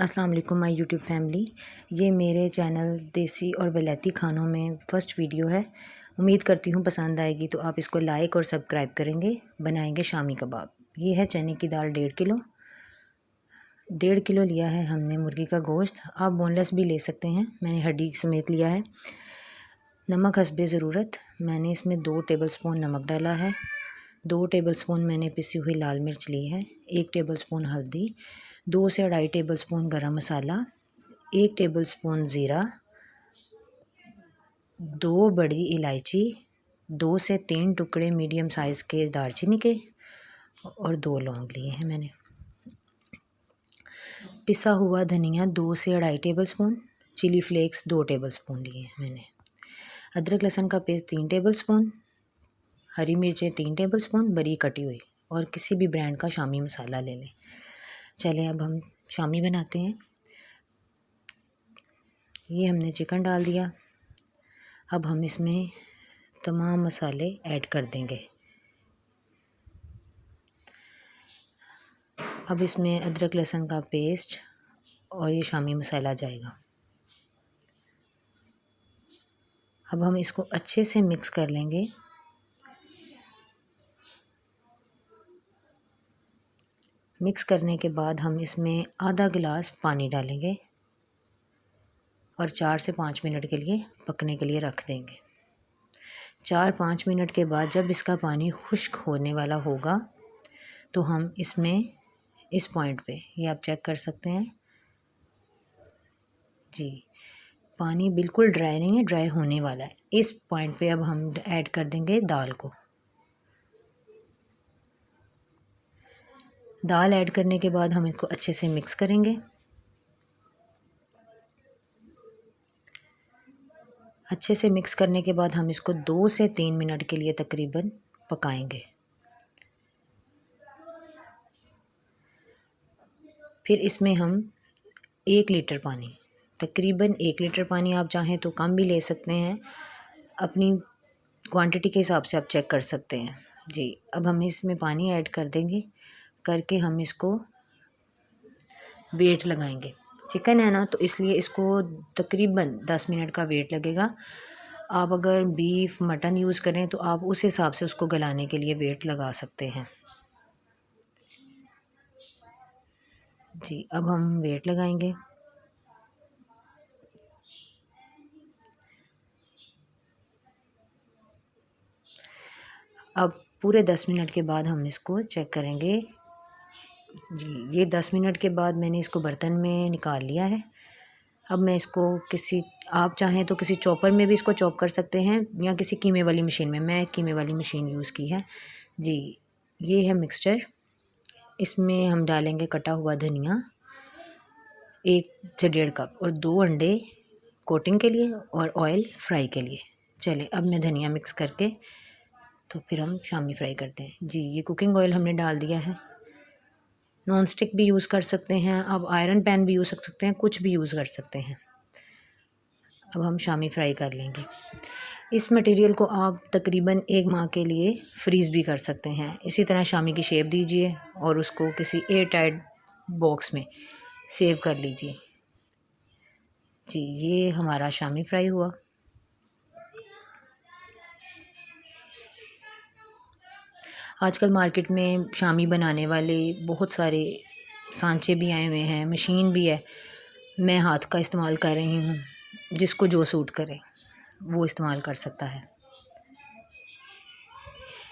अस्सलाम वालेकुम my YouTube family. ये मेरे चैनल देसी और वलैती खानों में फ़र्स्ट वीडियो है। उम्मीद करती हूँ पसंद आएगी, तो आप इसको लाइक और सब्सक्राइब करेंगे। बनाएंगे शामी कबाब। ये है चने की दाल 1.5 किलो लिया है हमने मुर्गी का गोश्त। आप बोनलेस भी ले सकते हैं, मैंने हड्डी समेत लिया है। नमक हस्बे ज़रूरत, मैंने इसमें 2 टेबलस्पून नमक डाला है। 2 टेबलस्पून मैंने पिसी हुई लाल मिर्च ली है। 1 टेबलस्पून हल्दी, 2 से 2.5 टेबलस्पून गरम मसाला, 1 टेबलस्पून ज़ीरा, 2 बड़ी इलायची, 2 से 3 टुकड़े मीडियम साइज़ के दालचीनी के और 2 लौंग लिए हैं मैंने। पिसा हुआ धनिया 2 से 2.5 टेबलस्पून, चिली फ्लेक्स 2 टेबलस्पून लिए हैं मैंने। अदरक लहसुन का पेस्ट 3 टेबलस्पून, हरी मिर्चें 3 टेबलस्पून बरी कटी हुई, और किसी भी ब्रांड का शामी मसाला ले लें। चलें अब हम शामी बनाते हैं। ये हमने चिकन डाल दिया। अब हम इसमें तमाम मसाले ऐड कर देंगे। अब इसमें अदरक लहसुन का पेस्ट और ये शामी मसाला जाएगा। अब हम इसको अच्छे से मिक्स कर लेंगे। मिक्स करने के बाद हम इसमें आधा गिलास पानी डालेंगे और 4 से 5 मिनट के लिए पकने के लिए रख देंगे। 4-5 मिनट के बाद जब इसका पानी खुश्क होने वाला होगा, तो हम इसमें इस पॉइंट पे, ये आप चेक कर सकते हैं जी, पानी बिल्कुल ड्राई नहीं है, ड्राई होने वाला है। इस पॉइंट पे अब हम ऐड कर देंगे दाल को। दाल ऐड करने के बाद हम इसको अच्छे से मिक्स करेंगे। अच्छे से मिक्स करने के बाद हम इसको 2 से 3 मिनट के लिए तकरीबन पकाएंगे। फिर इसमें हम 1 लीटर पानी, तकरीबन 1 लीटर पानी, आप चाहें तो कम भी ले सकते हैं, अपनी क्वांटिटी के हिसाब से आप चेक कर सकते हैं जी। अब हम इसमें पानी ऐड कर देंगे, करके हम इसको वेट लगाएंगे। चिकन है ना, तो इसलिए इसको तकरीबन 10 मिनट का वेट लगेगा। आप अगर बीफ मटन यूज़ करें तो आप उस हिसाब से उसको गलाने के लिए वेट लगा सकते हैं जी। अब हम वेट लगाएंगे। अब पूरे 10 मिनट के बाद हम इसको चेक करेंगे जी। ये 10 मिनट के बाद मैंने इसको बर्तन में निकाल लिया है। अब मैं इसको आप चाहें तो किसी चॉपर में भी इसको चॉप कर सकते हैं, या किसी कीमे वाली मशीन में। मैं कीमे वाली मशीन यूज़ की है जी। ये है मिक्सचर। इसमें हम डालेंगे कटा हुआ धनिया 1 से 1.5 कप, और 2 अंडे कोटिंग के लिए, और ऑयल फ्राई के लिए। चले अब मैं धनिया मिक्स करके, तो फिर हम शामी फ्राई करते हैं जी। ये कुकिंग ऑयल हमने डाल दिया है। नॉन स्टिक भी यूज़ कर सकते हैं आप, आयरन पैन भी यूज़ कर सकते हैं, कुछ भी यूज़ कर सकते हैं। अब हम शामी फ्राई कर लेंगे। इस मटेरियल को आप तकरीबन 1 माह के लिए फ्रीज़ भी कर सकते हैं। इसी तरह शामी की शेप दीजिए और उसको किसी एयर टाइट बॉक्स में सेव कर लीजिए जी। ये हमारा शामी फ्राई हुआ। आजकल मार्केट में शामी बनाने वाले बहुत सारे सांचे भी आए हुए हैं, मशीन भी है। मैं हाथ का इस्तेमाल कर रही हूँ, जिसको जो सूट करे वो इस्तेमाल कर सकता है।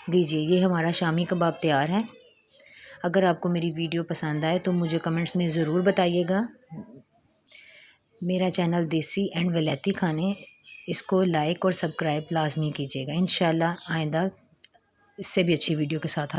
दीजिए, ये हमारा शामी कबाब तैयार है। अगर आपको मेरी वीडियो पसंद आए तो मुझे कमेंट्स में ज़रूर बताइएगा। मेरा चैनल देसी एंड वलैती खाने, इसको लाइक और सब्सक्राइब लाजमी कीजिएगा। इंशाल्लाह आइंदा इससे भी अच्छी वीडियो के साथ